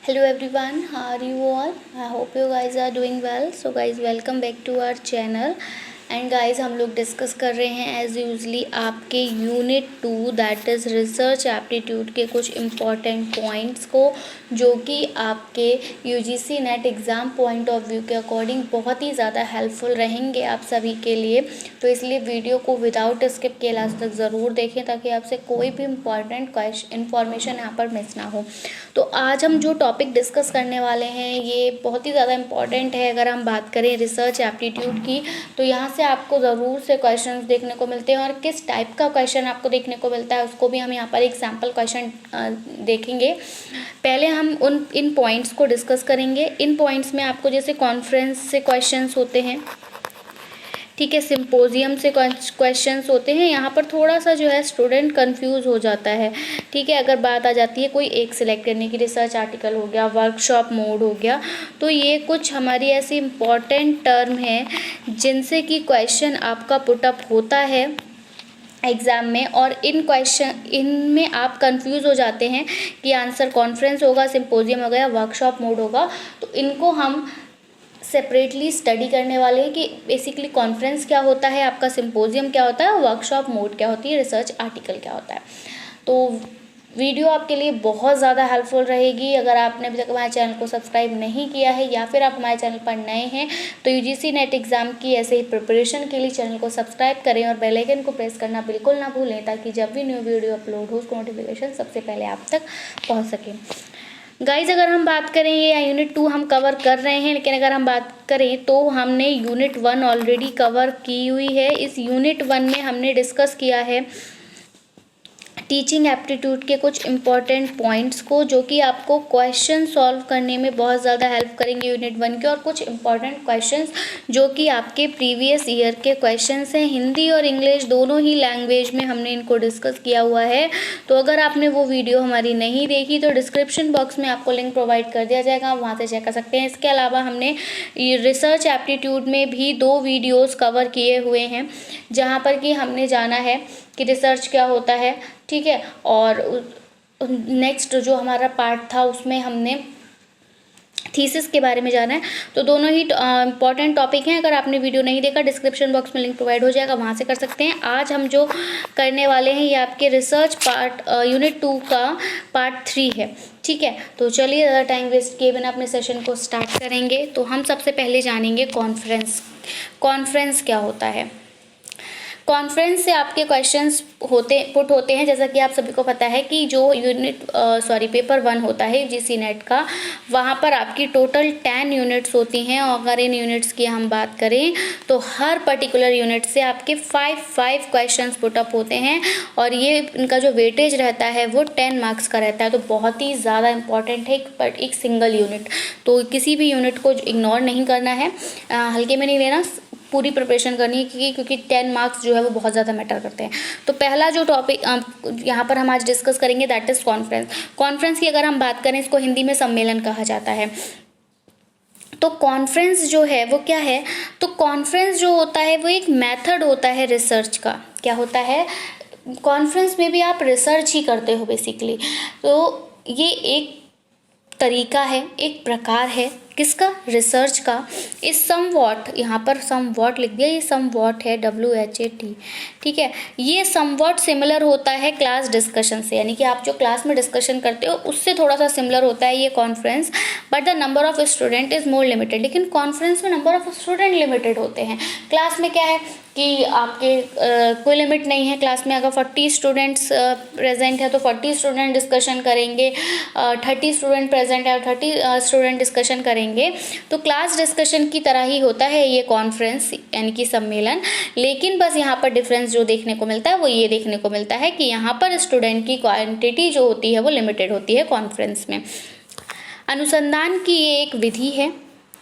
Hello everyone, how are you all? I hope you guys are doing well. So guys, welcome back to our channel. And guys हम लोग discuss कर रहे हैं as usually आपके unit 2 that is research aptitude के कुछ important points को, जो कि आपके UGC net exam point of view के अकॉर्डिंग बहुत ही ज़्यादा हेल्पफुल रहेंगे आप सभी के लिए। तो इसलिए वीडियो को विदाउट स्किप के लास्ट तक ज़रूर देखें ताकि आपसे कोई भी इम्पॉर्टेंट इन्फॉर्मेशन यहाँ पर मिस ना हो। तो आज हम जो टॉपिक डिस्कस करने वाले हैं ये बहुत ही ज़्यादा इम्पॉर्टेंट है। अगर हम बात करें रिसर्च एप्टीट्यूड की, तो यहाँ से आपको ज़रूर से क्वेश्चंस देखने को मिलते हैं और किस टाइप का क्वेश्चन आपको देखने को मिलता है उसको भी हम यहाँ पर एग्जाम्पल क्वेश्चन देखेंगे। पहले हम इन पॉइंट्स को डिस्कस करेंगे। इन पॉइंट्स में आपको जैसे कॉन्फ्रेंस से क्वेश्चंस होते हैं, ठीक है, सिंपोजियम से क्वेश्चंस होते हैं। यहाँ पर थोड़ा सा जो है स्टूडेंट कंफ्यूज हो जाता है, ठीक है। अगर बात आ जाती है कोई एक सिलेक्ट करने की, रिसर्च आर्टिकल हो गया, वर्कशॉप मोड हो गया, तो ये कुछ हमारी ऐसी इम्पॉर्टेंट टर्म है जिनसे कि क्वेश्चन आपका पुटअप होता है एग्ज़ाम में, और इनमें आप कंफ्यूज हो जाते हैं कि आंसर कॉन्फ्रेंस होगा, सिंपोजियम होगा या वर्कशॉप मोड होगा। तो इनको हम सेपरेटली स्टडी करने वाले हैं कि बेसिकली कॉन्फ्रेंस क्या होता है, आपका सिंपोजियम क्या होता है, वर्कशॉप मोड क्या होती है, रिसर्च आर्टिकल क्या होता है। तो वीडियो आपके लिए बहुत ज़्यादा हेल्पफुल रहेगी। अगर आपने अभी तक हमारे चैनल को सब्सक्राइब नहीं किया है या फिर आप हमारे चैनल पर नए हैं तो यूजीसी नेट एग्ज़ाम की ऐसे ही प्रिपरेशन के लिए चैनल को सब्सक्राइब करें और बेल आइकन को प्रेस करना बिल्कुल ना भूलें ताकि जब भी न्यू वीडियो अपलोड हो उसको नोटिफिकेशन सबसे पहले आप तक पहुँच सके। गाइज अगर हम बात करें, ये यूनिट 2 हम कवर कर रहे हैं, लेकिन अगर हम बात करें तो हमने यूनिट 1 ऑलरेडी कवर की हुई है। इस यूनिट 1 में हमने डिस्कस किया है टीचिंग एप्टीट्यूड के कुछ इम्पॉर्टेंट पॉइंट्स को, जो कि आपको क्वेश्चन सॉल्व करने में बहुत ज़्यादा हेल्प करेंगे यूनिट 1 के, और कुछ इम्पॉर्टेंट क्वेश्चंस जो कि आपके प्रीवियस ईयर के क्वेश्चंस हैं। हिंदी और इंग्लिश दोनों ही लैंग्वेज में हमने इनको डिस्कस किया हुआ है। तो अगर आपने वो वीडियो हमारी नहीं देखी तो डिस्क्रिप्शन बॉक्स में आपको लिंक प्रोवाइड कर दिया जाएगा, वहाँ से चेक कर सकते हैं। इसके अलावा हमने रिसर्च एप्टीट्यूड में भी 2 वीडियोज़ कवर किए हुए हैं जहाँ पर कि हमने जाना है कि रिसर्च क्या होता है, ठीक है। और नेक्स्ट जो हमारा पार्ट था उसमें हमने थीसिस के बारे में जाना है। तो दोनों ही इम्पॉर्टेंट टॉपिक हैं। अगर आपने वीडियो नहीं देखा डिस्क्रिप्शन बॉक्स में लिंक प्रोवाइड हो जाएगा, वहाँ से कर सकते हैं। आज हम जो करने वाले हैं ये आपके रिसर्च पार्ट यूनिट 2 का पार्ट 3 है, ठीक है। तो चलिए ज़्यादा टाइम वेस्ट किए बिना अपने सेशन को स्टार्ट करेंगे। तो हम सबसे पहले जानेंगे कॉन्फ्रेंस। कॉन्फ्रेंस क्या होता है? कॉन्फ्रेंस से आपके क्वेश्चंस पुट होते हैं, जैसा कि आप सभी को पता है कि जो पेपर 1 होता है यूजीसी नेट का, वहाँ पर आपकी टोटल 10 यूनिट्स होती हैं। और अगर इन यूनिट्स की हम बात करें तो हर पर्टिकुलर यूनिट से आपके 5 क्वेश्चंस पुटअप होते हैं, और ये इनका जो वेटेज रहता है वो 10 मार्क्स का रहता है। तो बहुत ही ज़्यादा इंपॉर्टेंट है एक सिंगल यूनिट। तो किसी भी यूनिट को इग्नोर नहीं करना है, हल्के में नहीं लेना, पूरी प्रिपरेशन करनी है, क्योंकि 10 मार्क्स जो है वो बहुत ज़्यादा मैटर करते हैं। तो पहला जो टॉपिक यहाँ पर हम आज डिस्कस करेंगे दैट इज़ कॉन्फ्रेंस। कॉन्फ्रेंस की अगर हम बात करें, इसको हिंदी में सम्मेलन कहा जाता है। तो कॉन्फ्रेंस जो है वो क्या है? तो कॉन्फ्रेंस जो होता है वो एक मेथड होता है रिसर्च का। क्या होता है? कॉन्फ्रेंस में भी आप रिसर्च ही करते हो बेसिकली। तो ये एक तरीका है, एक प्रकार है किसका? रिसर्च का। इस समवॉट, यहाँ पर समवॉट लिख दिया, ये समवॉट है, WHAT, ठीक है। ये समवॉट सिमिलर होता है क्लास डिस्कशन से, यानी कि आप जो क्लास में डिस्कशन करते हो उससे थोड़ा सा सिमिलर होता है ये conference, but the number of student is more limited. लेकिन कॉन्फ्रेंस में नंबर ऑफ स्टूडेंट लिमिटेड होते हैं। क्लास में क्या है कि आपके कोई लिमिट नहीं है। क्लास में अगर 40 स्टूडेंट्स प्रेजेंट है तो 40 स्टूडेंट डिस्कशन करेंगे, 30 स्टूडेंट प्रेजेंट है और 30 स्टूडेंट डिस्कशन करेंगे। तो क्लास डिस्कशन की तरह ही होता है ये कॉन्फ्रेंस यानी कि सम्मेलन। लेकिन बस यहाँ पर डिफरेंस जो देखने को मिलता है वो ये देखने को मिलता है कि यहाँ पर स्टूडेंट की क्वांटिटी जो होती है वो लिमिटेड होती है कॉन्फ्रेंस में। अनुसंधान की ये एक विधि है,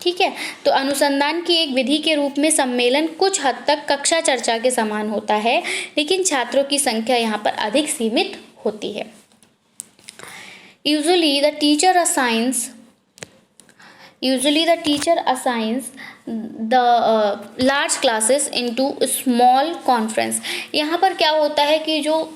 ठीक है। तो अनुसंधान की एक विधि के रूप में सम्मेलन कुछ हद तक कक्षा चर्चा के समान होता है, लेकिन छात्रों की संख्या यहाँ पर अधिक सीमित होती है। Usually the teacher assigns the large classes into small conference। यहाँ पर क्या होता है कि जो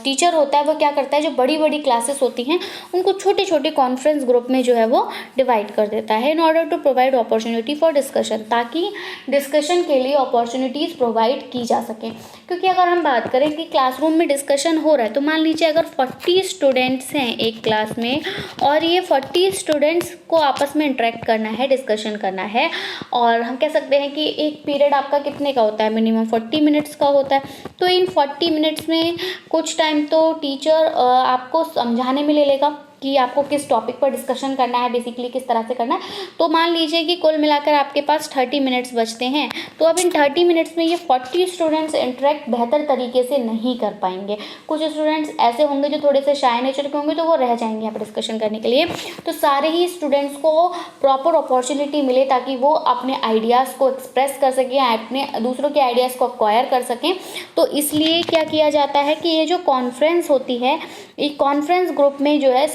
टीचर होता है वो क्या करता है, जो बड़ी बड़ी क्लासेस होती हैं उनको छोटे छोटे कॉन्फ्रेंस ग्रुप में जो है वो डिवाइड कर देता है in order to provide opportunity for discussion, ताकि डिस्कशन के लिए अपॉर्चुनिटीज़ प्रोवाइड की जा सकें। क्योंकि अगर हम बात करें कि क्लासरूम में डिस्कशन हो रहा है, तो मान लीजिए अगर 40 स्टूडेंट्स हैं एक क्लास में और ये 40 स्टूडेंट्स को आपस में इंटरेक्ट करना है, डिस्कशन करना है, और हम कह सकते हैं कि एक पीरियड आपका कितने का होता है, मिनिमम 40 मिनट्स का होता है। तो इन 40 मिनट्स में कुछ टाइम तो टीचर आपको समझाने में ले लेगा कि आपको किस टॉपिक पर डिस्कशन करना है, बेसिकली किस तरह से करना है। तो मान लीजिए कि कुल मिलाकर आपके पास 30 मिनट्स बचते हैं, तो अब इन 30 मिनट्स में ये 40 स्टूडेंट्स इंटरेक्ट बेहतर तरीके से नहीं कर पाएंगे। कुछ स्टूडेंट्स ऐसे होंगे जो थोड़े से शाय नेचर के होंगे, तो वो रह जाएंगे यहाँ पर डिस्कशन करने के लिए। तो सारे ही स्टूडेंट्स को प्रॉपर अपॉर्चुनिटी मिले ताकि वो अपने आइडियाज़ को एक्सप्रेस कर सकें, अपने दूसरों के आइडियाज़ को एक्वायर कर सकें। तो इसलिए क्या किया जाता है कि ये जो कॉन्फ्रेंस होती है, एक कॉन्फ्रेंस ग्रुप में जो है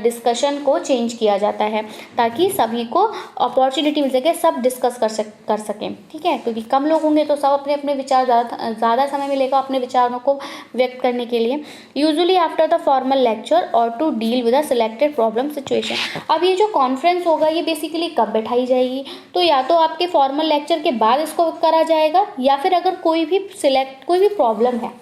डिस्कशन को चेंज किया जाता है ताकि सभी को अपॉर्चुनिटी मिल सके, सब डिस्कस कर सकें। ठीक है, क्योंकि कम लोग होंगे तो सब अपने अपने विचार, ज़्यादा समय मिलेगा अपने विचारों को व्यक्त करने के लिए। Usually after the formal lecture or to deal with a selected problem situation. अब ये जो कॉन्फ्रेंस होगा ये बेसिकली कब बैठाई जाएगी, तो या तो आपके फॉर्मल लेक्चर के बाद इसको करा जाएगा, या फिर अगर कोई भी प्रॉब्लम है,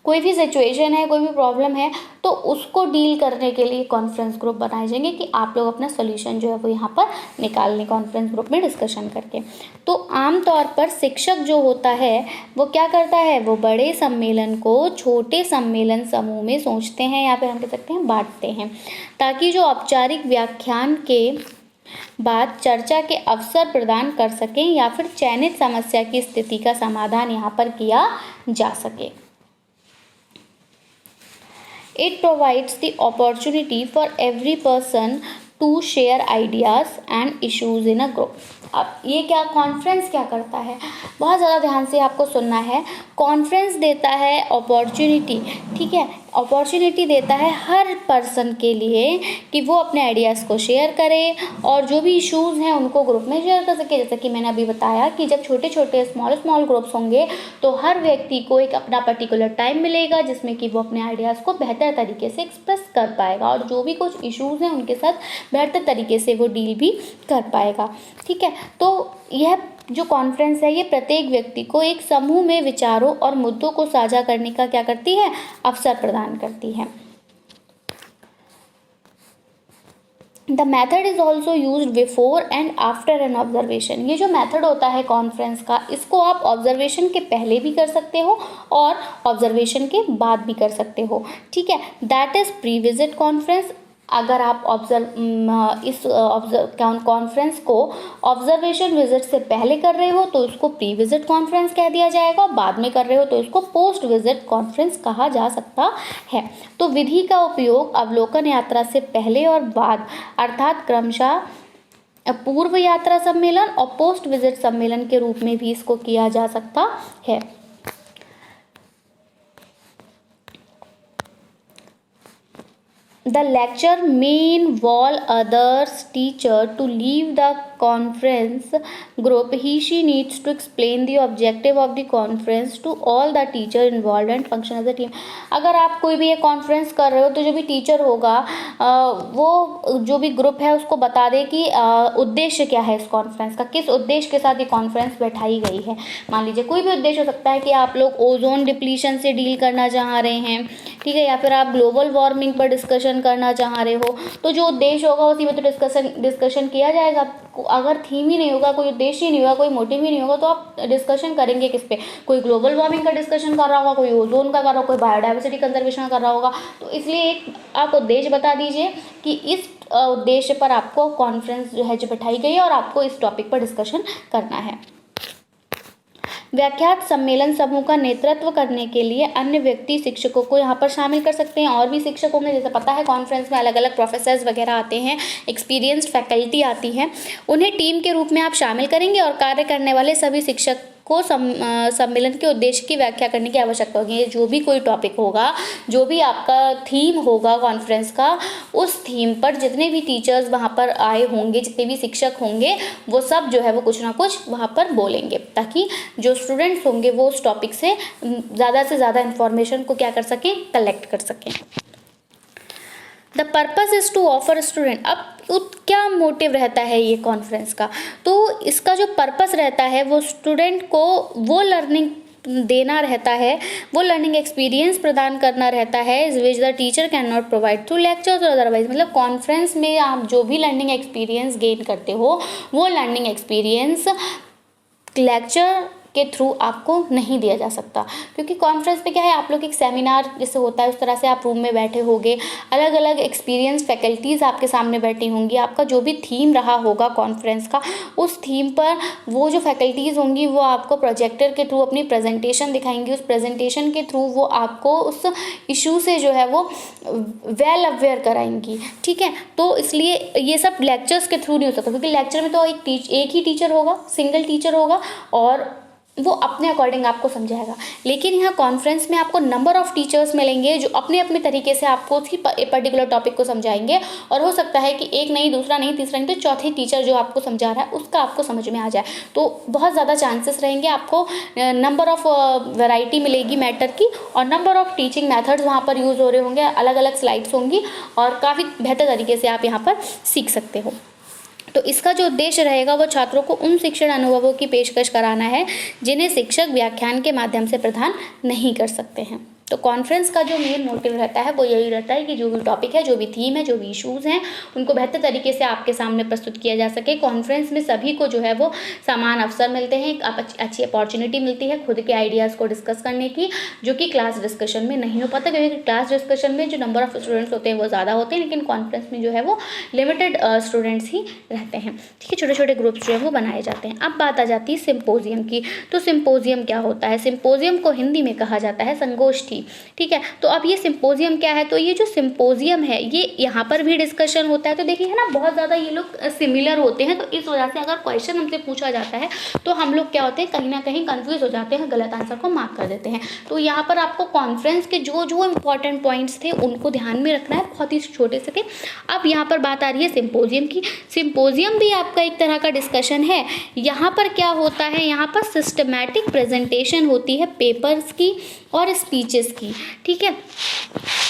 कोई भी सिचुएशन है, कोई भी प्रॉब्लम है, तो उसको डील करने के लिए कॉन्फ्रेंस ग्रुप बनाए जाएंगे कि आप लोग अपना सोल्यूशन जो है वो यहाँ पर निकाल लें कॉन्फ्रेंस ग्रुप में डिस्कशन करके। तो आमतौर पर शिक्षक जो होता है वो क्या करता है, वो बड़े सम्मेलन को छोटे सम्मेलन समूह में सोचते हैं, या फिर हम कह सकते हैं बांटते हैं, ताकि जो औपचारिक व्याख्यान के बाद चर्चा के अवसर प्रदान कर सकें या फिर चयनित समस्या की स्थिति का समाधान यहाँ पर किया जा सके। It provides the opportunity for every person to share ideas and issues in a group. अब ये क्या कॉन्फ्रेंस क्या करता है, बहुत ज़्यादा ध्यान से आपको सुनना है। कॉन्फ्रेंस देता है अपॉर्चुनिटी, ठीक है, अपॉर्चुनिटी देता है हर पर्सन के लिए कि वो अपने आइडियाज़ को शेयर करे और जो भी इश्यूज़ हैं उनको ग्रुप में शेयर कर सके। जैसे कि मैंने अभी बताया कि जब छोटे छोटे स्मॉल ग्रुप्स होंगे तो हर व्यक्ति को एक अपना पर्टिकुलर टाइम मिलेगा जिसमें कि वो अपने आइडियाज़ को बेहतर तरीके से एक्सप्रेस कर पाएगा और जो भी कुछ इश्यूज़ हैं उनके साथ बेहतर तरीके से वो डील भी कर पाएगा। ठीक है, तो यह जो कॉन्फ्रेंस है ये प्रत्येक व्यक्ति को एक समूह में विचारों और मुद्दों को साझा करने का क्या करती है, अवसर प्रदान करती है। The method is also use before and after an observation. ये जो मैथड होता है कॉन्फ्रेंस का, इसको आप ऑब्जर्वेशन के पहले भी कर सकते हो और ऑब्जर्वेशन के बाद भी कर सकते हो। ठीक है, that is pre visit conference. अगर आप इस कॉन्फ्रेंस को ऑब्जर्वेशन विजिट से पहले कर रहे हो तो उसको प्री विजिट कॉन्फ्रेंस कह दिया जाएगा, बाद में कर रहे हो तो इसको पोस्ट विजिट कॉन्फ्रेंस कहा जा सकता है। तो विधि का उपयोग अवलोकन यात्रा से पहले और बाद, अर्थात क्रमशः पूर्व यात्रा सम्मेलन और पोस्ट विजिट सम्मेलन के रूप में भी इसको किया जा सकता है। The lecture may involve others teacher to leave the conference group. She needs to explain the objective of the conference to all the teacher involved and function as a team. अगर आप कोई भी एक कॉन्फ्रेंस कर रहे हो तो जो भी टीचर होगा वो जो भी ग्रुप है उसको बता दे कि उद्देश्य क्या है इस कॉन्फ्रेंस का, किस उद्देश्य के साथ ये कॉन्फ्रेंस बैठाई गई है। मान लीजिए कोई भी उद्देश्य हो सकता है कि आप लोग ओजोन डिप्लीशन से डील करना चाह रहे हैं, ठीक है, या फिर आप ग्लोबल वार्मिंग पर डिस्कशन करना चाह रहे हो, तो जो उद्देश्य होगा उसी में तो डिस्कशन किया जाएगा। अगर थीम ही नहीं होगा, कोई उद्देश्य ही नहीं होगा, कोई मोटिव ही नहीं होगा, तो आप डिस्कशन करेंगे किस पे? कोई ग्लोबल वार्मिंग का डिस्कशन कर रहा होगा, कोई ओजोन का कर रहा होगा, कोई बायोडाइवर्सिटी कंजर्वेशन कर रहा होगा। तो इसलिए एक आप उद्देश्य बता दीजिए कि इस उद्देश्य पर आपको कॉन्फ्रेंस जो है जो बैठाई गई है और आपको इस टॉपिक पर डिस्कशन करना है। व्याख्यात सम्मेलन समूह का नेतृत्व करने के लिए अन्य व्यक्ति शिक्षकों को यहाँ पर शामिल कर सकते हैं। और भी शिक्षक होंगे, जैसे पता है कॉन्फ्रेंस में अलग अलग प्रोफेसर्स वगैरह आते हैं, एक्सपीरियंस्ड फैकल्टी आती है, उन्हें टीम के रूप में आप शामिल करेंगे और कार्य करने वाले सभी शिक्षक को सम्मेलन के उद्देश्य की व्याख्या करने की आवश्यकता होगी। जो भी कोई टॉपिक होगा, जो भी आपका थीम होगा कॉन्फ्रेंस का, उस थीम पर जितने भी टीचर्स वहाँ पर आए होंगे, जितने भी शिक्षक होंगे, वो सब जो है वो कुछ ना कुछ वहाँ पर बोलेंगे, ताकि जो स्टूडेंट्स होंगे वो उस टॉपिक से ज़्यादा इंफॉर्मेशन को क्या कर सकें, कलेक्ट कर सकें। The purpose is to offer student. अब क्या मोटिव रहता है ये कॉन्फ्रेंस का, तो इसका जो पर्पस रहता है वो स्टूडेंट को वो लर्निंग देना रहता है, वो लर्निंग एक्सपीरियंस प्रदान करना रहता है which the teacher can not provide through lectures और अदरवाइज। मतलब कॉन्फ्रेंस में आप जो भी लर्निंग एक्सपीरियंस गेन करते हो, वो लर्निंग एक्सपीरियंस लेक्चर के थ्रू आपको नहीं दिया जा सकता, क्योंकि कॉन्फ्रेंस पे क्या है, आप लोग एक सेमिनार जैसे होता है उस तरह से आप रूम में बैठे होगे, अलग अलग एक्सपीरियंस फैकल्टीज़ आपके सामने बैठी होंगी, आपका जो भी थीम रहा होगा कॉन्फ्रेंस का, उस थीम पर वो जो फैकल्टीज़ होंगी वो आपको प्रोजेक्टर के थ्रू अपनी प्रेजेंटेशन दिखाएंगी। उस प्रेजेंटेशन के थ्रू वो आपको उस इशू से जो है वो वेल अवेयर कराएंगी, ठीक है। तो इसलिए ये सब लेक्चर्स के थ्रू नहीं हो सकता, क्योंकि लेक्चर में तो एक ही टीचर होगा, सिंगल टीचर होगा और वो अपने अकॉर्डिंग आपको समझाएगा। लेकिन यहाँ कॉन्फ्रेंस में आपको नंबर ऑफ टीचर्स मिलेंगे जो अपने अपने तरीके से आपको उसी पर्टिकुलर टॉपिक को समझाएंगे, और हो सकता है कि एक नहीं, दूसरा नहीं, तीसरा नहीं, तो चौथी टीचर जो आपको समझा रहा है उसका आपको समझ में आ जाए। तो बहुत ज़्यादा चांसेस रहेंगे, आपको नंबर ऑफ वैरायटी मिलेगी मैटर की, और नंबर ऑफ टीचिंग मैथड्स वहाँ पर यूज़ हो रहे होंगे, अलग अलग स्लाइड्स होंगी, और काफ़ी बेहतर तरीके से आप यहाँ पर सीख सकते हो। तो इसका जो उद्देश्य रहेगा वो छात्रों को उन शिक्षण अनुभवों की पेशकश कराना है जिन्हें शिक्षक व्याख्यान के माध्यम से प्रदान नहीं कर सकते हैं। तो कॉन्फ्रेंस का जो मेन मोटिव रहता है वो यही रहता है कि जो भी टॉपिक है, जो भी थीम है, जो भी इश्यूज़ हैं, उनको बेहतर तरीके से आपके सामने प्रस्तुत किया जा सके। कॉन्फ्रेंस में सभी को जो है वो समान अवसर मिलते हैं, एक अच्छी अपॉर्चुनिटी मिलती है खुद के आइडियाज़ को डिस्कस करने की, जो कि क्लास डिस्कशन में नहीं हो पाता, क्योंकि क्लास डिस्कशन में जो नंबर ऑफ स्टूडेंट्स होते हैं वो ज़्यादा होते हैं, लेकिन कॉन्फ्रेंस में जो है वो लिमिटेड स्टूडेंट्स ही रहते हैं, ठीक है। छोटे छोटे ग्रुप्स जो है वो बनाए जाते हैं। अब बात आ जाती है सिम्पोजियम की। तो सिम्पोजियम क्या होता है? सिम्पोजियम को हिंदी में कहा जाता है संगोष्ठी, ठीक है। तो अब ये सिम्पोजियम क्या है? तो ये जो सिम्पोजियम है ये यहाँ पर भी डिस्कशन होता है। तो देखिए है ना, बहुत ज़्यादा ये लोग सिमिलर होते हैं, तो इस वजह से अगर क्वेश्चन हमसे पूछा जाता है तो हम लोग क्या होते हैं, कहीं ना कहीं कंफ्यूज हो जाते हैं, गलत आंसर को मार्क कर देते हैं। तो यहाँ पर आपको कॉन्फ्रेंस के जो जो इंपॉर्टेंट पॉइंट्स थे उनको ध्यान में रखना है, बहुत ही छोटे से थे। अब यहाँ पर बात आ रही है सिम्पोजियम की। सिम्पोजियम भी आपका एक तरह का डिस्कशन है। यहाँ पर क्या होता है, यहाँ पर सिस्टमैटिक प्रेजेंटेशन होती है पेपर्स की और स्पीचेस की, ठीक है।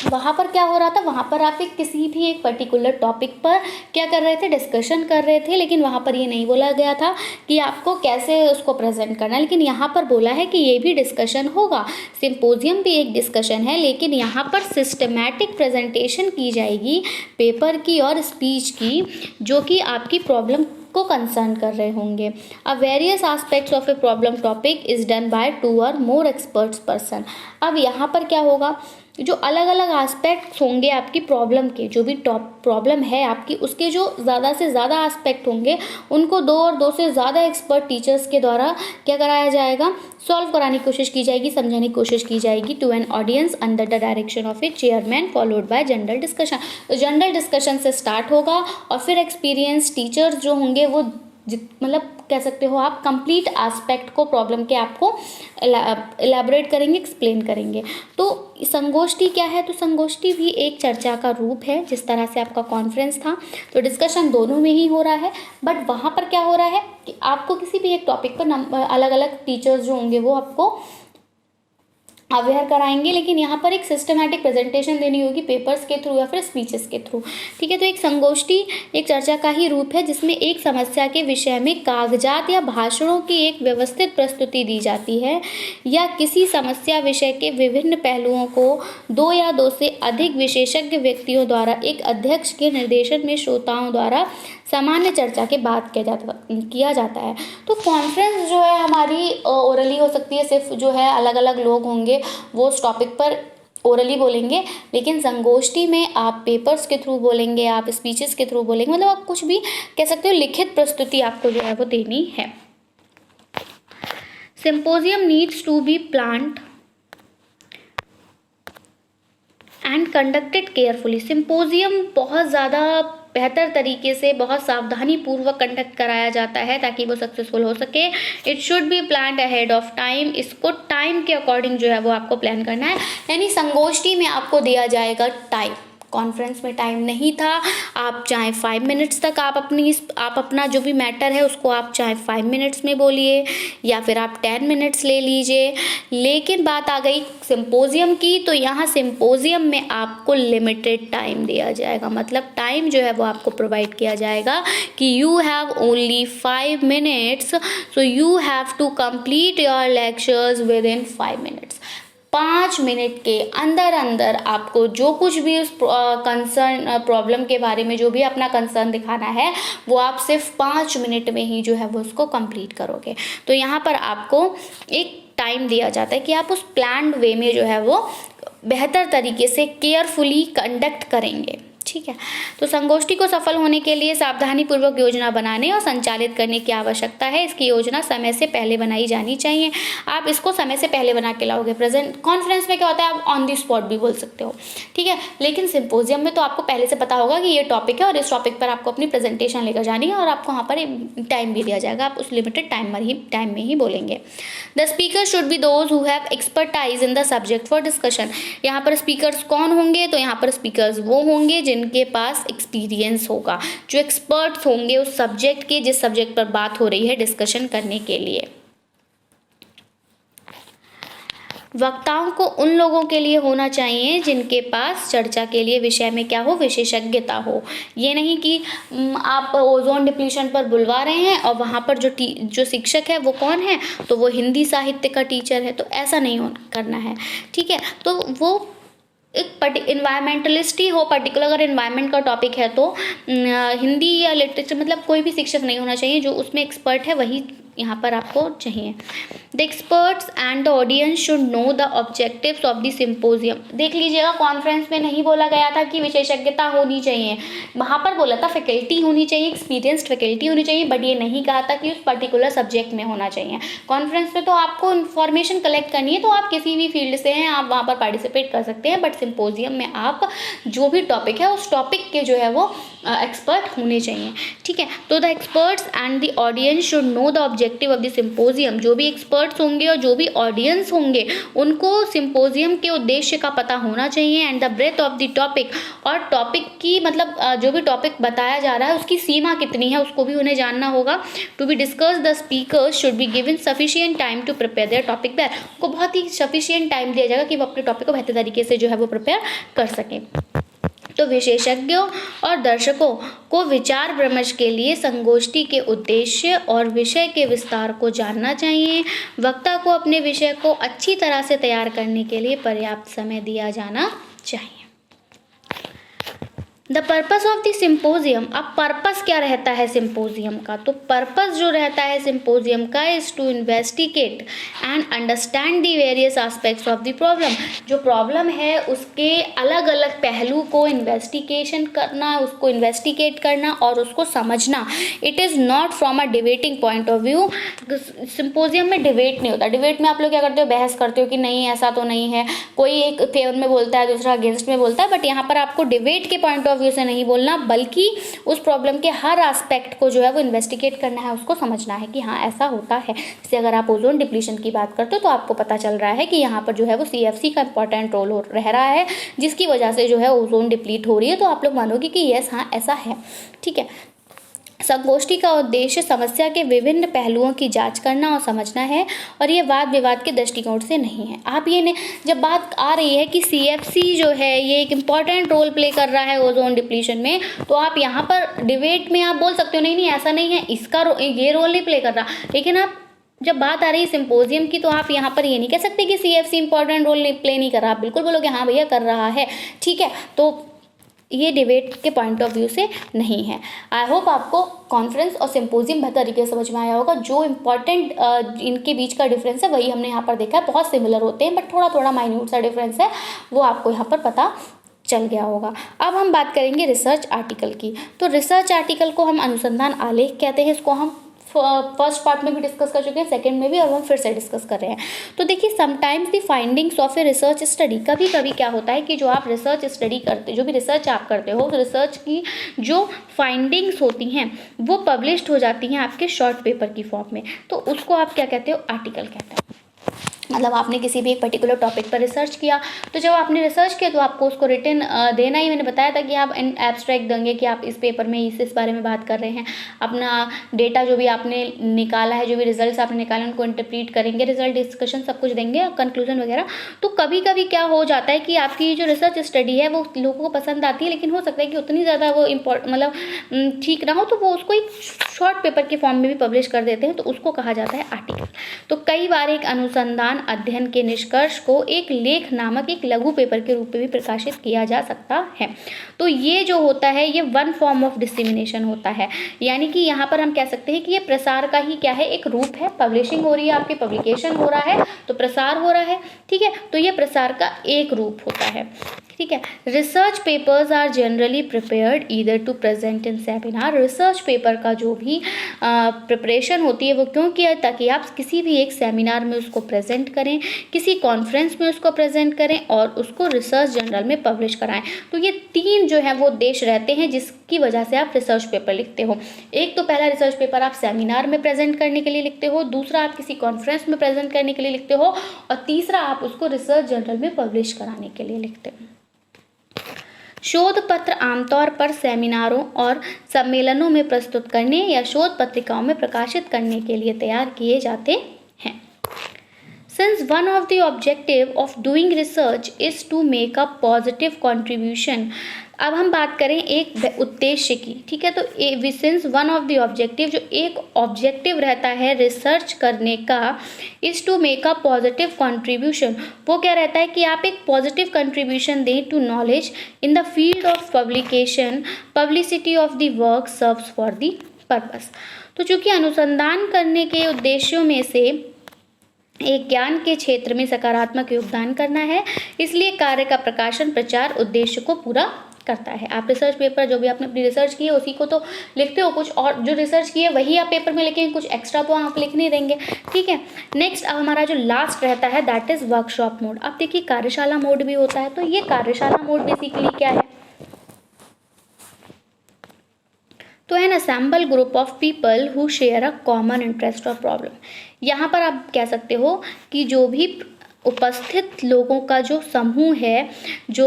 वहाँ पर क्या हो रहा था, वहाँ पर आप एक किसी भी एक पर्टिकुलर टॉपिक पर क्या कर रहे थे, डिस्कशन कर रहे थे, लेकिन वहाँ पर ये नहीं बोला गया था कि आपको कैसे उसको प्रेजेंट करना है, लेकिन यहाँ पर बोला है कि ये भी डिस्कशन होगा। सिम्पोजियम भी एक डिस्कशन है, लेकिन यहाँ पर सिस्टमैटिक प्रेजेंटेशन की जाएगी पेपर की और स्पीच की, जो कि आपकी प्रॉब्लम को कंसर्न कर रहे होंगे। A various aspects of a problem topic is done by 2 और मोर एक्सपर्ट्स पर्सन। अब यहाँ पर क्या होगा, जो अलग अलग एस्पेक्ट्स होंगे आपकी प्रॉब्लम के, जो भी प्रॉब्लम है आपकी, उसके जो ज़्यादा से ज़्यादा एस्पेक्ट होंगे उनको 2 और 2 से ज़्यादा एक्सपर्ट टीचर्स के द्वारा क्या कराया जाएगा, सॉल्व कराने की कोशिश की जाएगी, समझाने की कोशिश की जाएगी to an audience under the direction of a chairman followed by general discussion. तो जनरल डिस्कशन से स्टार्ट होगा और फिर एक्सपीरियंस टीचर्स जो होंगे वो मतलब कह सकते हो आप कंप्लीट एस्पेक्ट को प्रॉब्लम के आपको एलैबोरेट करेंगे, एक्सप्लेन करेंगे। तो संगोष्ठी क्या है, तो संगोष्ठी भी एक चर्चा का रूप है। जिस तरह से आपका कॉन्फ्रेंस था तो डिस्कशन दोनों में ही हो रहा है, बट वहाँ पर क्या हो रहा है कि आपको किसी भी एक टॉपिक पर अलग अलग टीचर्स जो होंगे वो आपको अवेयर कराएंगे, लेकिन यहाँ पर एक सिस्टमैटिक प्रेजेंटेशन देनी होगी पेपर्स के थ्रू या फिर स्पीचेस के थ्रू, ठीक है। तो एक संगोष्ठी एक चर्चा का ही रूप है जिसमें एक समस्या के विषय में कागजात या भाषणों की एक व्यवस्थित प्रस्तुति दी जाती है, या किसी समस्या विषय के विभिन्न पहलुओं को 2 या 2 से अधिक विशेषज्ञ व्यक्तियों द्वारा एक अध्यक्ष के निर्देशन में श्रोताओं द्वारा सामान्य चर्चा के बाद किया जाता है। तो कॉन्फ्रेंस जो है हमारी ओरली हो सकती है, सिर्फ जो है अलग अलग लोग होंगे वो उस टॉपिक पर ओरली बोलेंगे, लेकिन संगोष्ठी में आप पेपर्स के थ्रू बोलेंगे, आप स्पीचेस के थ्रू बोलेंगे, मतलब आप कुछ भी कह सकते हो, लिखित प्रस्तुति आपको जो है वो देनी है। Symposium needs to be planned and conducted carefully. Symposium बहुत ज़्यादा बेहतर तरीके से बहुत सावधानी पूर्वक कंडक्ट कराया जाता है ताकि वो सक्सेसफुल हो सके। It should be planned ahead of time, इसको टाइम के अकॉर्डिंग जो है वो आपको प्लान करना है। यानी संगोष्ठी में आपको दिया जाएगा टाइम, कॉन्फ्रेंस में टाइम नहीं था, आप चाहे 5 मिनट्स तक आप अपना जो भी मैटर है उसको आप चाहे 5 मिनट्स में बोलिए या फिर आप 10 मिनट्स ले लीजिए। लेकिन बात आ गई सिंपोजियम की, तो यहाँ सिंपोजियम में आपको लिमिटेड टाइम दिया जाएगा, मतलब टाइम जो है वो आपको प्रोवाइड किया जाएगा कि you have only 5 minutes, so you have to complete your lectures within 5 minutes. 5 minute के अंदर अंदर आपको जो कुछ भी उस कंसर्न प्रॉब्लम के बारे में जो भी अपना कंसर्न दिखाना है वो आप सिर्फ 5 मिनट में ही जो है वो उसको कंप्लीट करोगे। तो यहाँ पर आपको एक टाइम दिया जाता है कि आप उस प्लान्ड वे में जो है वो बेहतर तरीके से केयरफुली कंडक्ट करेंगे। ठीक है, तो संगोष्ठी को सफल होने के लिए सावधानी पूर्वक योजना बनाने और संचालित करने की आवश्यकता है। इसकी योजना समय से पहले बनाई जानी चाहिए। आप इसको समय से पहले बना के लाओगे। प्रेजेंट कॉन्फ्रेंस में क्या होता है, आप ऑन दी स्पॉट भी बोल सकते हो, ठीक है, लेकिन सिंपोजियम में तो आपको पहले से पता होगा कि ये टॉपिक है और इस टॉपिक पर आपको अपनी प्रेजेंटेशन लेकर जानी है और आपको वहाँ पर टाइम भी दिया जाएगा, आप उस लिमिटेड टाइम में ही बोलेंगे। The speaker should be those who have expertise in the subject for discussion. यहाँ पर स्पीकर्स कौन होंगे, तो यहाँ पर स्पीकर्स वो होंगे जिनके पास एक्सपीरियंस होगा, जो एक्सपर्ट्स होंगे उस सब्जेक्ट के, जिस सब्जेक्ट पर बात हो रही है डिस्कशन करने के लिए। वक्ताओं को उन लोगों के लिए होना चाहिए जिनके पास चर्चा के लिए विषय में क्या हो, विशेषज्ञता हो। ये नहीं कि आप ओजोन डिप्लीशन पर बुलवा रहे हैं और वहाँ पर जो शिक्षक है वो कौन है, तो वो हिंदी साहित्य का टीचर है, तो ऐसा नहीं करना है। ठीक है, तो वो एक इन्वायरमेंटलिस्ट ही हो, पर्टिकुलर अगर इन्वायरमेंट का टॉपिक है तो हिंदी या लिटरेचर, मतलब कोई भी शिक्षक नहीं होना चाहिए, जो उसमें एक्सपर्ट है वही यहाँ पर आपको चाहिए। The experts and the audience should know the objectives of the symposium. देख लीजिएगा, कॉन्फ्रेंस में नहीं बोला गया था कि विशेषज्ञता होनी चाहिए, वहाँ पर बोला था फैकल्टी होनी चाहिए, एक्सपीरियंस्ड फैकल्टी होनी चाहिए, बट ये नहीं कहा था कि उस पर्टिकुलर सब्जेक्ट में होना चाहिए। कॉन्फ्रेंस में तो आपको इन्फॉर्मेशन कलेक्ट करनी है, तो आप किसी भी फील्ड से हैं, आप वहाँ पर पार्टिसिपेट कर सकते हैं, बट सिंपोजियम में आप जो भी टॉपिक है उस टॉपिक के जो है वो एक्सपर्ट होने चाहिए। ठीक है, तो the experts and the audience should know the objective of the symposium. जो भी एक्सपर्ट्स होंगे और जो भी ऑडियंस होंगे उनको सिंपोजियम के उद्देश्य का पता होना चाहिए। And the breadth of the topic, और टॉपिक की मतलब जो भी टॉपिक बताया जा रहा है उसकी सीमा कितनी है उसको भी उन्हें जानना होगा। To be discuss the speakers should be given sufficient time to prepare their topic better. उनको बहुत ही सफिशिएंट टाइम दिया जाएगा कि वो अपने टॉपिक को बेहतर तरीके से जो है वो प्रिपेयर कर सकें। तो विशेषज्ञों और दर्शकों को विचार विमर्श के लिए संगोष्ठी के उद्देश्य और विषय के विस्तार को जानना चाहिए। वक्ता को अपने विषय को अच्छी तरह से तैयार करने के लिए पर्याप्त समय दिया जाना चाहिए। The purpose of the symposium, अब पर्पस क्या रहता है सिंपोजियम का, तो पर्पस जो रहता है सिंपोजियम का is to investigate and understand the various aspects of the problem. जो प्रॉब्लम है उसके अलग अलग पहलू को इन्वेस्टिगेशन करना, उसको इन्वेस्टिगेट करना और उसको समझना। It is not from a debating point of view. Symposium में डिबेट नहीं होता। डिबेट में आप लोग क्या करते हो, बहस करते हो कि नहीं ऐसा तो नहीं है, कोई एक फेवर में बोलता है दूसरा अगेंस्ट में बोलता है, बट यहाँ पर आपको डिबेट के पॉइंट ऑफ व्यू से नहीं बोलना, बल्कि उस प्रॉब्लम के हर एस्पेक्ट को जो है वो इन्वेस्टिगेट करना है, उसको समझना है कि हाँ ऐसा होता है। जैसे अगर आप ओजोन डिप्लीशन की बात करते हो तो आपको पता चल रहा है कि यहाँ पर जो है वो CFC का इंपॉर्टेंट रोल रह रहा है, जिसकी वजह से जो है ओजोन डिप्लीट हो रही है, तो आप लोग मानोगे कि यस हाँ ऐसा है। ठीक है, संगोष्ठी का उद्देश्य समस्या के विभिन्न पहलुओं की जांच करना और समझना है, और ये वाद विवाद के दृष्टिकोण से नहीं है। आप ये जब बात आ रही है कि CFC जो है ये एक इम्पॉर्टेंट रोल प्ले कर रहा है ओजोन डिप्लीशन में, तो आप यहाँ पर डिबेट में आप बोल सकते हो नहीं ऐसा नहीं है, इसका ये रोल नहीं प्ले कर रहा। लेकिन आप जब बात आ रही है सिंपोजियम की, तो आप यहाँ पर ये नहीं कह सकते कि CFC इंपॉर्टेंट रोल प्ले नहीं कर रहा। आप बिल्कुल बोलोगे हाँ भैया कर रहा है। ठीक है, तो ये डिबेट के पॉइंट ऑफ व्यू से नहीं है। आई होप आपको कॉन्फ्रेंस और सिंपोजियम बेहतर तरीके से समझ में आया होगा। जो इम्पॉर्टेंट इनके बीच का डिफरेंस है वही हमने यहाँ पर देखा है। बहुत सिमिलर होते हैं बट थोड़ा थोड़ा माइन्यूट सा डिफरेंस है, वो आपको यहाँ पर पता चल गया होगा। अब हम बात करेंगे रिसर्च आर्टिकल की। तो रिसर्च आर्टिकल को हम अनुसंधान आलेख कहते हैं, इसको हम फर्स्ट पार्ट में भी डिस्कस कर चुके हैं, सेकंड में भी, और हम फिर से डिस्कस कर रहे हैं। तो देखिए, sometimes the findings of a research study, कभी कभी क्या होता है कि जो आप रिसर्च स्टडी करते, जो भी रिसर्च आप करते हो, तो रिसर्च की जो फाइंडिंग्स होती हैं वो पब्लिश्ड हो जाती हैं आपके शॉर्ट पेपर की फॉर्म में। तो उसको आप क्या कहते हो, आर्टिकल कहते हैं। मतलब आपने किसी भी एक पर्टिकुलर टॉपिक पर रिसर्च किया, तो जब आपने रिसर्च किया तो आपको उसको रिटन देना ही, मैंने बताया था कि आप एब्स्ट्रैक्ट देंगे कि आप इस पेपर में इस बारे में बात कर रहे हैं, अपना डेटा जो भी आपने निकाला है, जो भी रिजल्ट्स आपने निकाले उनको इंटरप्रीट करेंगे, रिजल्ट डिस्कशन सब कुछ देंगे, कंक्लूजन वगैरह। तो कभी कभी क्या हो जाता है कि आपकी जो रिसर्च स्टडी है वो लोगों को पसंद आती है, लेकिन हो सकता है कि उतनी ज़्यादा वो मतलब ठीक ना हो, तो वो उसको एक शॉर्ट पेपर के फॉर्म में भी पब्लिश कर देते हैं, तो उसको कहा जाता है आर्टिकल। तो कई बार एक अनुसंधान अध्ययन के निष्कर्ष को एक लेख नामक एक लघु पेपर के रूप में भी प्रकाशित किया जा सकता है। तो ये जो होता है ये वन फॉर्म ऑफ डिसेमिनेशन होता है, यानी कि यहाँ पर हम कह सकते हैं कि ये प्रसार का ही क्या है, एक रूप है। पब्लिशिंग हो रही है, आपकी पब्लिकेशन हो रहा है तो प्रसार हो रहा है, ठीक है। तो ये प्रसार का एक रूप होता है, ठीक है। Research papers are generally prepared either to present in seminar. Research paper का जो भी प्रिपरेशन होती है वो क्यों किया, ताकि आप किसी भी एक सेमिनार में उसको प्रेजेंट करें, किसी कॉन्फ्रेंस में उसको प्रेजेंट करें और उसको रिसर्च जर्नल में पब्लिश कराएं। तो ये तीन जो है वो उद्देश्य रहते हैं जिसकी वजह से आप रिसर्च पेपर लिखते हो। एक तो पहला रिसर्च पेपर आप सेमिनार में प्रेजेंट करने के लिए लिखते हो, दूसरा आप किसी कॉन्फ्रेंस में प्रेजेंट करने के लिए लिखते हो, और तीसरा आप उसको रिसर्च जर्नल में पब्लिश कराने के लिए लिखते हो। शोध पत्र आमतौर पर सेमिनारों और सम्मेलनों में प्रस्तुत करने या शोध पत्रिकाओं में प्रकाशित करने के लिए तैयार किए जाते हैं। Since one of the objective of doing research is to make a positive contribution, अब हम बात करें एक उद्देश्य की, ठीक है। तो since one of the objective, जो एक ऑब्जेक्टिव रहता है रिसर्च करने का, is to make a positive contribution, वो क्या रहता है कि आप एक पॉजिटिव कंट्रीब्यूशन दें to knowledge in the field of publication, publicity of the work serves for the purpose. तो चूंकि अनुसंधान करने के उद्देश्यों में से एक ज्ञान के क्षेत्र में सकारात्मक योगदान करना है, इसलिए कार्य का प्रकाशन प्रचार उद्देश्य को पूरा करता है। आप रिसर्च पेपर जो भी आपने अपनी रिसर्च की है उसी को तो लिखते हो, कुछ और जो रिसर्च की है वही आप पेपर में लिखेंगे, कुछ एक्स्ट्रा तो आप लिख नहीं देंगे, ठीक है। नेक्स्ट अब हमारा जो लास्ट रहता है दैट इज वर्कशॉप मोड। अब देखिए कार्यशाला मोड भी होता है, तो ये कार्यशाला मोड बेसिकली क्या है, तो an assemble group of people who share a common interest और प्रॉब्लम। यहाँ पर आप कह सकते हो कि जो भी उपस्थित लोगों का जो समूह है, जो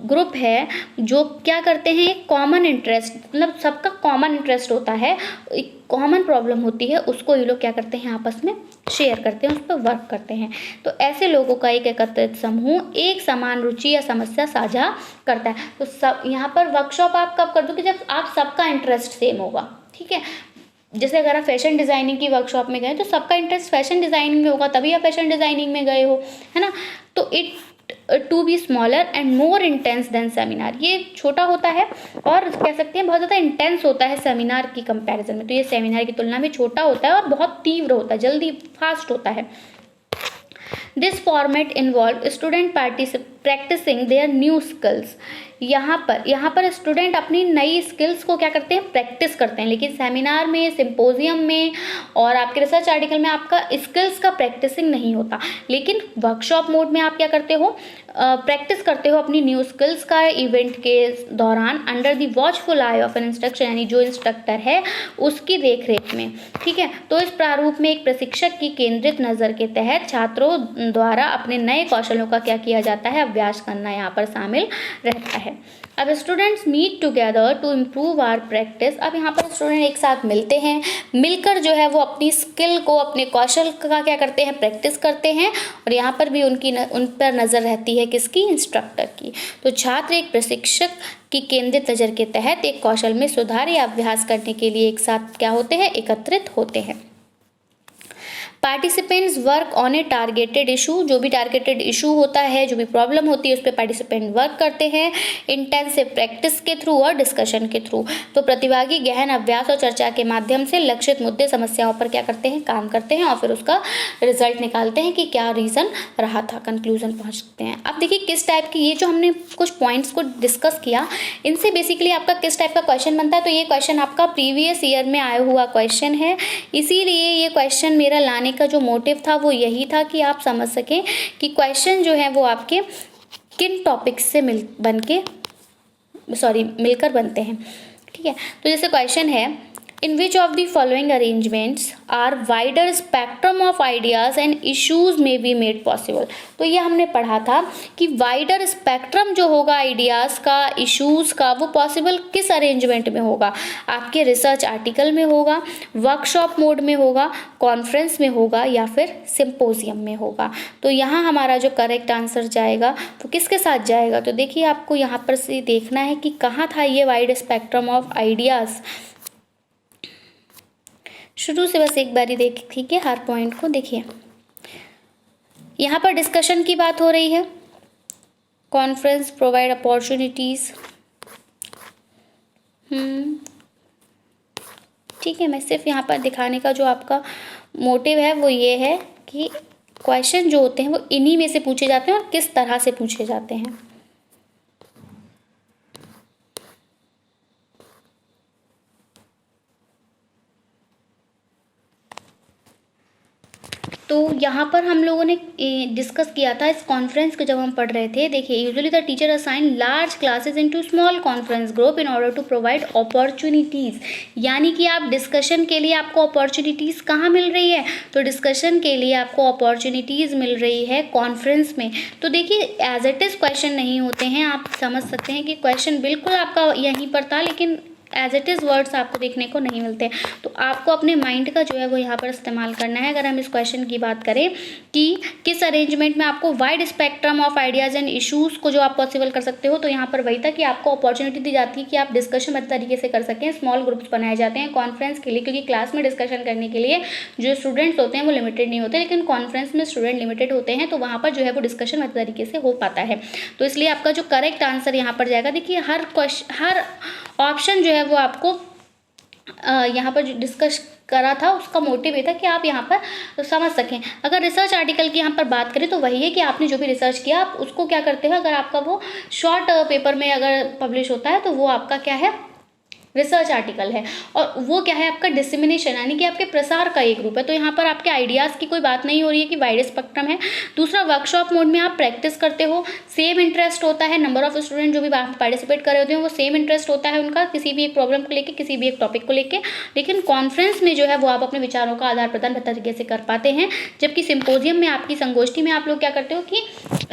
ग्रुप है, जो क्या करते हैं, एक कॉमन इंटरेस्ट, मतलब सबका कॉमन इंटरेस्ट होता है, एक कॉमन प्रॉब्लम होती है, उसको ये लोग क्या करते हैं, आपस में शेयर करते हैं, उस पर वर्क करते हैं। तो ऐसे लोगों का एक एकत्रित समूह एक समान रुचि या समस्या साझा करता है। तो सब यहाँ पर वर्कशॉप आप कब कर दो कि जब आप सबका इंटरेस्ट सेम होगा, ठीक है। जैसे अगर आप फैशन डिज़ाइनिंग की वर्कशॉप में गए तो सबका इंटरेस्ट फैशन डिज़ाइनिंग में होगा, तभी आप फैशन डिज़ाइनिंग में गए हो, है ना। तो it to be smaller and more intense than seminar, ये छोटा होता है और कह सकते हैं बहुत ज़्यादा इंटेंस होता है सेमिनार की कंपैरिजन में। तो ये सेमिनार की तुलना में छोटा होता है और बहुत तीव्र होता है, जल्दी फास्ट होता है। This format involve student practicing their new skills. यहाँ पर स्टूडेंट अपनी नई स्किल्स को क्या करते हैं, प्रैक्टिस करते हैं। लेकिन सेमिनार में, सिंपोजियम में और आपके रिसर्च आर्टिकल में आपका स्किल्स का प्रैक्टिसिंग नहीं होता। लेकिन वर्कशॉप मोड में आप क्या करते हो, प्रैक्टिस करते हो अपनी न्यू स्किल्स का इवेंट के दौरान under the watchful I of N instructor, यानी जो इंस्ट्रक्टर है उसकी देखरेख में, ठीक है। तो इस प्रारूप में एक प्रशिक्षक की केंद्रित नज़र के तहत छात्रों द्वारा अपने नए कौशलों का क्या किया जाता है, अभ्यास करना यहाँ पर शामिल रहता है। अब students meet together to improve our practice. अब यहाँ पर स्टूडेंट एक साथ मिलते हैं, मिलकर जो है वो अपनी स्किल को, अपने कौशल का क्या करते हैं, प्रैक्टिस करते हैं। और यहाँ पर भी उन पर नज़र रहती है किसकी, इंस्ट्रक्टर की। तो छात्र एक प्रशिक्षक की केंद्रित नज़र के तहत एक कौशल में सुधार या अभ्यास करने के लिए एक साथ क्या होते हैं, एकत्रित होते हैं। Participants work on A targeted issue, जो भी टारगेटेड इशू होता है, जो भी प्रॉब्लम होती है उस पर पार्टिसिपेंट वर्क करते हैं इंटेंसिव प्रैक्टिस के थ्रू और डिस्कशन के थ्रू। तो प्रतिभागी गहन अभ्यास और चर्चा के माध्यम से लक्षित मुद्दे समस्याओं पर क्या करते हैं, काम करते हैं और फिर उसका रिजल्ट निकालते हैं कि क्या रीज़न रहा था, कंक्लूजन पहुंचते हैं। अब देखिए किस टाइप की, ये जो हमने कुछ पॉइंट्स को डिस्कस किया इनसे बेसिकली आपका किस टाइप का क्वेश्चन बनता है। तो ये क्वेश्चन आपका प्रीवियस ईयर में आया हुआ क्वेश्चन है, इसीलिए ये क्वेश्चन मेरा लाने का जो मोटिव था वो यही था कि आप समझ सकें कि क्वेश्चन जो है वो आपके किन टॉपिक्स से मिलकर बनते हैं। ठीक है, तो जैसे क्वेश्चन है, in which of the following arrangements are wider spectrum of ideas and issues may be made possible. तो ये हमने पढ़ा था कि वाइडर स्पेक्ट्रम जो होगा आइडियाज का, इश्यूज का, वो पॉसिबल किस अरेंजमेंट में होगा, आपके रिसर्च आर्टिकल में होगा, वर्कशॉप मोड में होगा, कॉन्फ्रेंस में होगा या फिर सिंपोजियम में होगा। तो यहाँ हमारा जो करेक्ट आंसर जाएगा वो किसके साथ जाएगा। तो देखिए आपको यहाँ पर से देखना है कि कहाँ था ये वाइड स्पेक्ट्रम ऑफ आइडियाज। शुरू से बस एक बारी देखिए हर पॉइंट को देखिए। यहाँ पर डिस्कशन की बात हो रही है, कॉन्फ्रेंस प्रोवाइड अपॉर्चुनिटीज। ठीक है, मैं सिर्फ यहाँ पर दिखाने का जो आपका मोटिव है वो ये है कि क्वेश्चन जो होते हैं वो इन्हीं में से पूछे जाते हैं और किस तरह से पूछे जाते हैं। तो यहाँ पर हम लोगों ने डिस्कस किया था इस कॉन्फ्रेंस को जब हम पढ़ रहे थे। देखिए, usually the teacher assign large classes into small conference group in order to provide opportunities. यानी कि आप डिस्कशन के लिए आपको अपॉर्चुनिटीज़ कहाँ मिल रही है, तो डिस्कशन के लिए आपको अपॉर्चुनिटीज़ मिल रही है कॉन्फ्रेंस में। तो देखिए एज इट इज़ क्वेश्चन नहीं होते हैं, आप समझ सकते हैं कि क्वेश्चन बिल्कुल आपका यहीं पर था लेकिन एज इट इज़ वर्ड्स आपको देखने को नहीं मिलते। तो आपको अपने माइंड का जो है वो यहाँ पर इस्तेमाल करना है। अगर हम इस क्वेश्चन की बात करें कि किस अरेंजमेंट में आपको wide spectrum of ideas and issues को जो आप पॉसिबल कर सकते हो, तो यहाँ पर वही था कि आपको अपॉर्चुनिटी दी जाती है कि आप डिस्कशन अच्छे तरीके से कर सकें। स्मॉल ग्रुप्स बनाए जाते हैं कॉन्फ्रेंस के लिए, क्योंकि क्लास में डिस्कशन करने के लिए जो स्टूडेंट्स होते हैं वो लिमिटेड नहीं होते, लेकिन कॉन्फ्रेंस में स्टूडेंट लिमिटेड होते हैं, तो वहाँ पर जो है वो डिस्कशन अच्छे तरीके से हो पाता है। तो इसलिए आपका जो करेक्ट आंसर यहाँ पर जाएगा, देखिए हर ऑप्शन जो है वो आपको यहाँ पर जो डिस्कस करा था उसका मोटिव ये था कि आप यहाँ पर समझ सकें। अगर रिसर्च आर्टिकल की यहाँ पर बात करें तो वही है कि आपने जो भी रिसर्च किया आप उसको क्या करते हो, अगर आपका वो शॉर्ट पेपर में अगर पब्लिश होता है तो वो आपका क्या है, रिसर्च आर्टिकल है, और वो क्या है आपका डिसमिनेशन यानी कि आपके प्रसार का एक ग्रुप है। तो यहाँ पर आपके आइडियाज़ की कोई बात नहीं हो रही है कि वाइड स्पेक्ट्रम है। दूसरा, वर्कशॉप मोड में आप प्रैक्टिस करते हो, सेम इंटरेस्ट होता है, नंबर ऑफ स्टूडेंट जो भी पार्टिसिपेट कर रहे होते हैं वो सेम इंटरेस्ट होता है उनका किसी भी एक प्रॉब्लम को लेकर, किसी भी एक टॉपिक को लेकर। लेकिन कॉन्फ्रेंस में जो है वो आप अपने विचारों का आदान प्रदान बेहतर तरीके से कर पाते हैं, जबकि सिंपोजियम में, आपकी संगोष्ठी में आप लोग क्या करते हो कि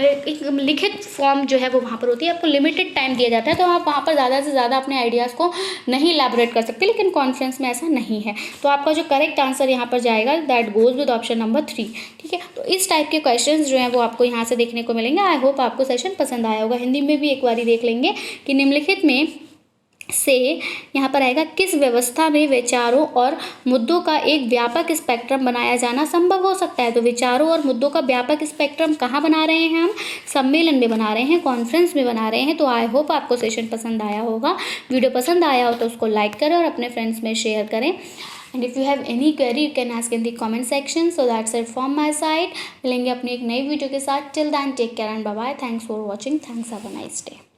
एक लिखित फॉर्म जो है वो वहाँ पर होती है, आपको लिमिटेड टाइम दिया जाता है, तो आप वहाँ पर ज़्यादा से ज़्यादा अपने आइडियाज़ को नहीं इलैबोरेट कर सकते, लेकिन कॉन्फ्रेंस में ऐसा नहीं है। तो आपका जो करेक्ट आंसर यहाँ पर जाएगा that goes with option number 3। ठीक है, तो इस टाइप के क्वेश्चंस जो हैं वो आपको यहाँ से देखने को मिलेंगे। आई होप आपको सेशन पसंद आया होगा। हिंदी में भी एक बार देख लेंगे कि निम्नलिखित में से यहाँ पर आएगा किस व्यवस्था में विचारों और मुद्दों का एक व्यापक स्पेक्ट्रम बनाया जाना संभव हो सकता है। तो विचारों और मुद्दों का व्यापक स्पेक्ट्रम कहाँ बना रहे हैं हम, सम्मेलन में बना रहे हैं, कॉन्फ्रेंस में बना रहे हैं। तो आई होप आपको सेशन पसंद आया होगा। वीडियो पसंद आया हो तो उसको लाइक करें और अपने फ्रेंड्स में शेयर करें। And if you have any query you can ask in the comment section. So that's it from my side. मिलेंगे अपनी एक नई वीडियो के साथ। Till then take care and bye bye. Thanks for watching. Thanks, have a nice day.